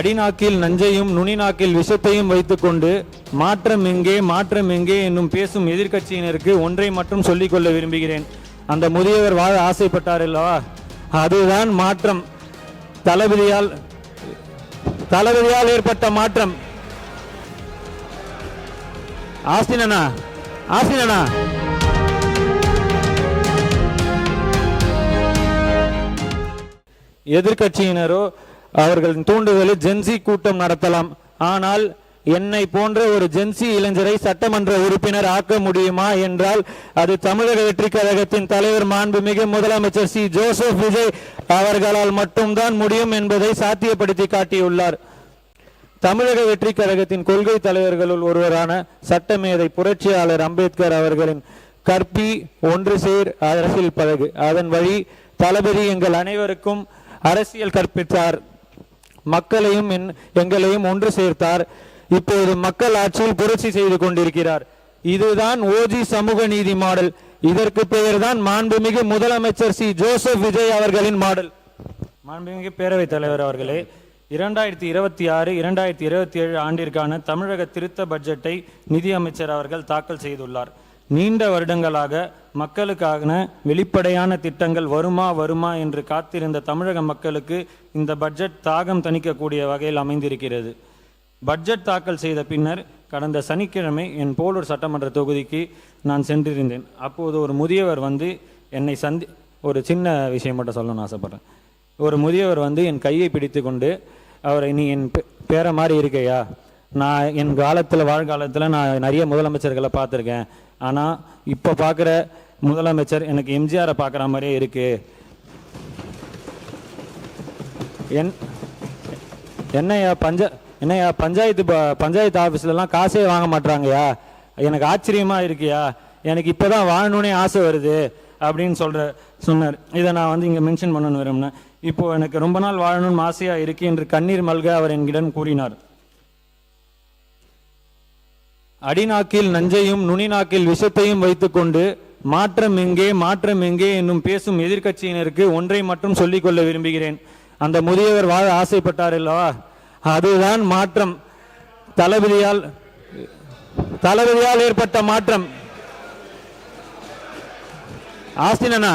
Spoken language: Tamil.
அடிநாக்கில் நஞ்சையும் நுனிநாக்கில் விஷத்தையும் வைத்துக்கொண்டு மாற்றம் எங்கே மாற்றம் எங்கே என்னும் பேசும் எதிர்க்கட்சியினருக்கு ஒன்றை மட்டும் சொல்லிக்கொள்ள விரும்புகிறேன். அந்த முதியவர் வாழ ஆசைப்பட்டார் அல்லவா, அதுதான் மாற்றம். தளபதியால் ஏற்பட்ட மாற்றம். ஆஸ்தினா எதிர்க்கட்சியினரோ அவர்களின் தூண்டுதலில் ஜென்சி கூட்டம் நடத்தலாம். ஆனால் என்னை போன்ற ஒரு ஜென்சி இளைஞரை சட்டமன்ற உறுப்பினர் ஆக்க முடியுமா என்றால் அது தமிழக வெற்றி கழகத்தின் தலைவர் மாண்புமிகு முதலமைச்சர் சி ஜோசப் விஜய் அவர்களால் மட்டும்தான் முடியும் என்பதை சாத்தியப்படுத்தி காட்டியுள்ளார். தமிழக வெற்றி கழகத்தின் கொள்கை தலைவர்களுள் ஒருவரான சட்டமேதை புரட்சியாளர் அம்பேத்கர் அவர்களின் கற்பி ஒன்று சேர் அரசியல் பழகு, அதன் வழி தளபதி எங்கள் அனைவருக்கும் அரசியல் கற்பித்தார். மக்களையும் எங்களையும் ஒன்று சேர்த்தார். இப்போது மக்கள் ஆட்சியில் புரட்சி செய்து கொண்டிருக்கிறார். இதுதான் ஓஜி சமூக நீதி மாடல். இதற்கு பெயர் தான் மாண்புமிகு முதலமைச்சர் சி ஜோசப் விஜய் அவர்களின் மாடல். மாண்புமிகு பேரவைத் தலைவர் அவர்களே, 2026-2027 ஆண்டிற்கான தமிழக திருத்த பட்ஜெட்டை நிதியமைச்சர் அவர்கள் தாக்கல் செய்துள்ளார். நீண்ட வருடங்களாக மக்களுக்கான வெளிப்படையான திட்டங்கள் வருமா என்று காத்திருந்த தமிழக மக்களுக்கு இந்த பட்ஜெட் தாகம் தணிக்கக்கூடிய வகையில் அமைந்திருக்கிறது. பட்ஜெட் தாக்கல் செய்த பின்னர் கடந்த சனிக்கிழமை என் போலூர் சட்டமன்ற தொகுதிக்கு நான் சென்றிருந்தேன். அப்போது ஒரு முதியவர் என்னை ஒரு சின்ன விஷயம் மட்டும் சொல்லணும்னு ஆசைப்பட்றேன். ஒரு முதியவர் என் கையை பிடித்து கொண்டு, அவரை நீ என் பேர மாதிரி இருக்கையா, நான் என் வாழ்காலத்தில் நான் நிறைய முதலமைச்சர்களை பார்த்துருக்கேன், ஆனால் இப்போ பார்க்குற முதலமைச்சர் எனக்கு எம்ஜிஆரை பார்க்குற மாதிரியே இருக்கு. என்னையா பஞ்சாயத்து ஆஃபீஸ்லலாம் காசே வாங்க மாட்டாங்கயா, எனக்கு ஆச்சரியமாக இருக்கியா, எனக்கு இப்போ தான் வாழணுன்னே ஆசை வருது அப்படின்னு சொன்னார். இதை நான் இங்கே மென்ஷன் பண்ணணும் விரும்பினேன். இப்போது எனக்கு ரொம்ப நாள் வாழணும்னு ஆசையாக இருக்கு என்று கண்ணீர் மல்க அவர் என்கிடம் கூறினார். அடிநாக்கில் நஞ்சையும் நுனிநாக்கில் விஷத்தையும் வைத்துக்கொண்டு மாற்றம் எங்கே என்னும் பேசும் எதிர்க்கட்சியினருக்கு ஒன்றை மட்டும் சொல்லிக்கொள்ள விரும்புகிறேன். அந்த முதியவர் வாழ ஆசைப்பட்டார் அல்லவா, அதுதான் மாற்றம். தளபதியால் ஏற்பட்ட மாற்றம். ஆஸ்தினா